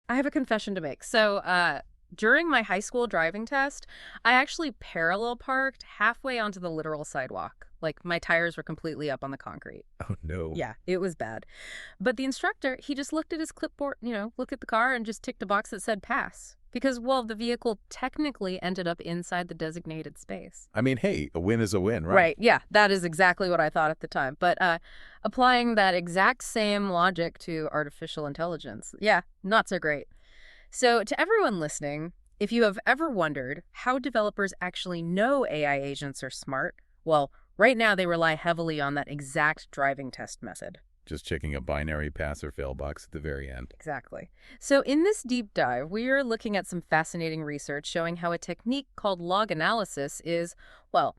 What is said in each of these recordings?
I have a confession to make. During my high school driving test, I actually parallel parked halfway onto the literal sidewalk. Like, my tires were completely up on the concrete. Oh, no. Yeah, it was bad. But the instructor, he just looked at his clipboard, looked at the car and just ticked a box that said pass. Because, well, the vehicle technically ended up inside the designated space. I mean, hey, a win is a win, right? Right, yeah, that is exactly what I thought at the time. But applying that exact same logic to artificial intelligence, yeah, not so great. So to everyone listening, if you have ever wondered how developers actually know AI agents are smart, well, right now they rely heavily on that exact driving test method. Just checking a binary pass or fail box at the very end. Exactly. So in this deep dive, we are looking at some fascinating research showing how a technique called log analysis is, well,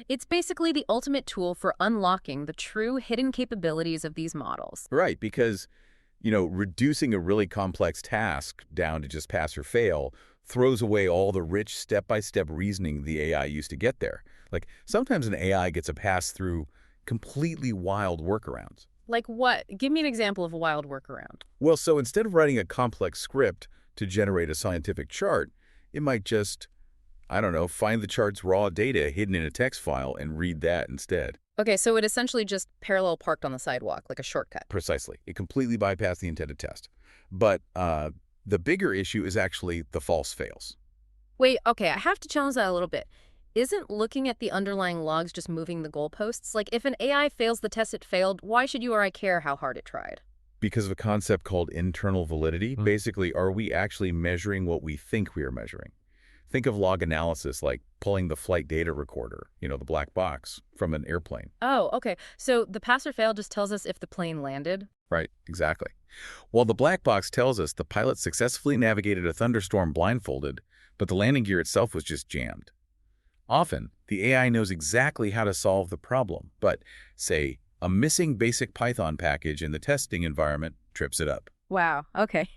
it's basically the ultimate tool for unlocking the true hidden capabilities of these models. Right, because, reducing a really complex task down to just pass or fail throws away all the rich step-by-step reasoning the AI used to get there. Like, sometimes an AI gets a pass through completely wild workarounds. Like what? Give me an example of a wild workaround. Well, so instead of writing a complex script to generate a scientific chart, it might just, I don't know, find the chart's raw data hidden in a text file and read that instead. Okay, so it essentially just parallel parked on the sidewalk, like a shortcut. Precisely. It completely bypassed the intended test. But the bigger issue is actually the false fails. Wait, okay, I have to challenge that a little bit. Isn't looking at the underlying logs just moving the goalposts? Like, if an AI fails the test it failed, why should you or I care how hard it tried? Because of a concept called internal validity, basically, are we actually measuring what we think we are measuring? Think of log analysis like pulling the flight data recorder, the black box, from an airplane. Oh, okay. So the pass or fail just tells us if the plane landed? Right, exactly. While the black box tells us the pilot successfully navigated a thunderstorm blindfolded, but the landing gear itself was just jammed. Often, the AI knows exactly how to solve the problem, but, say, a missing basic Python package in the testing environment trips it up. Wow, okay.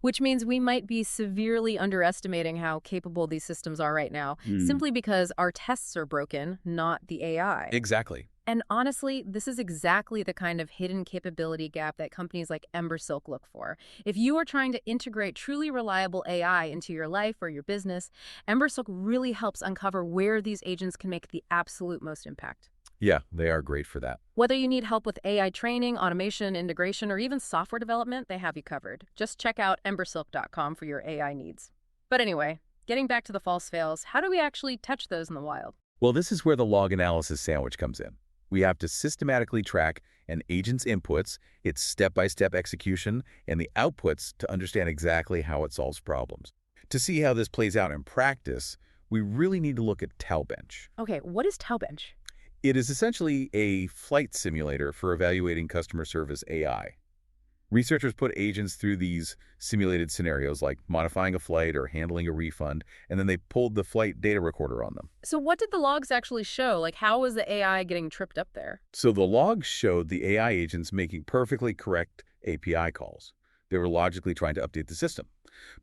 Which means we might be severely underestimating how capable these systems are right now, simply because our tests are broken, not the AI. Exactly. And honestly, this is exactly the kind of hidden capability gap that companies like Embersilk look for. If you are trying to integrate truly reliable AI into your life or your business, Embersilk really helps uncover where these agents can make the absolute most impact. Yeah, they are great for that. Whether you need help with AI training, automation, integration, or even software development, they have you covered. Just check out embersilk.com for your AI needs. But anyway, getting back to the false fails, how do we actually touch those in the wild? Well, this is where the log analysis sandwich comes in. We have to systematically track an agent's inputs, its step-by-step execution, and the outputs to understand exactly how it solves problems. To see how this plays out in practice, we really need to look at Taubench. Okay, what is Taubench? It is essentially a flight simulator for evaluating customer service AI. Researchers put agents through these simulated scenarios like modifying a flight or handling a refund, and then they pulled the flight data recorder on them. So what did the logs actually show? Like, how was the AI getting tripped up there? So the logs showed the AI agents making perfectly correct API calls. They were logically trying to update the system.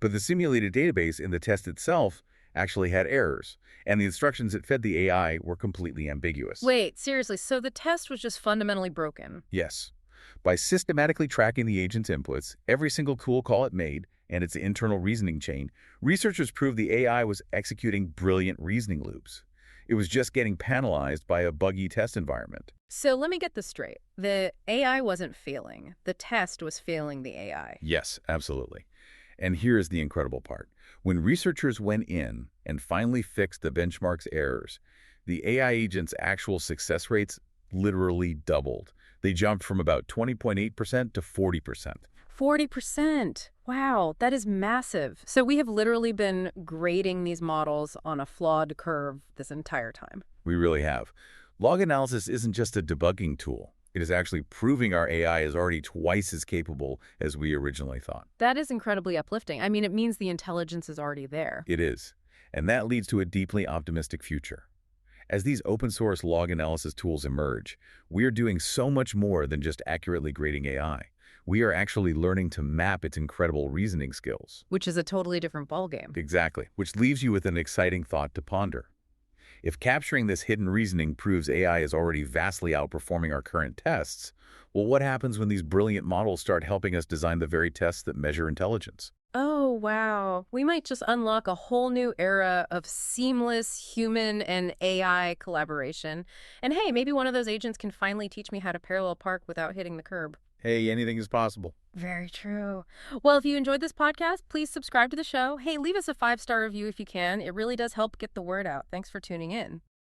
But the simulated database in the test itself actually had errors, and the instructions it fed the AI were completely ambiguous. Wait, seriously, so the test was just fundamentally broken? Yes. By systematically tracking the agent's inputs, every single cool call it made, and its internal reasoning chain, researchers proved the AI was executing brilliant reasoning loops. It was just getting penalized by a buggy test environment. So let me get this straight. The AI wasn't failing. The test was failing the AI. Yes, absolutely. And here's the incredible part. When researchers went in and finally fixed the benchmark's errors, the AI agent's actual success rates literally doubled. They jumped from about 20.8% to 40%. 40%. Wow, that is massive. So we have literally been grading these models on a flawed curve this entire time. We really have. Log analysis isn't just a debugging tool. It is actually proving our AI is already twice as capable as we originally thought. That is incredibly uplifting. I mean, it means the intelligence is already there. It is. And that leads to a deeply optimistic future. As these open-source log analysis tools emerge, we are doing so much more than just accurately grading AI. We are actually learning to map its incredible reasoning skills. Which is a totally different ballgame. Exactly, which leaves you with an exciting thought to ponder. If capturing this hidden reasoning proves AI is already vastly outperforming our current tests, well, what happens when these brilliant models start helping us design the very tests that measure intelligence? Oh, wow. We might just unlock a whole new era of seamless human and AI collaboration. And hey, maybe one of those agents can finally teach me how to parallel park without hitting the curb. Hey, anything is possible. Very true. Well, if you enjoyed this podcast, please subscribe to the show. Hey, leave us a 5-star review if you can. It really does help get the word out. Thanks for tuning in.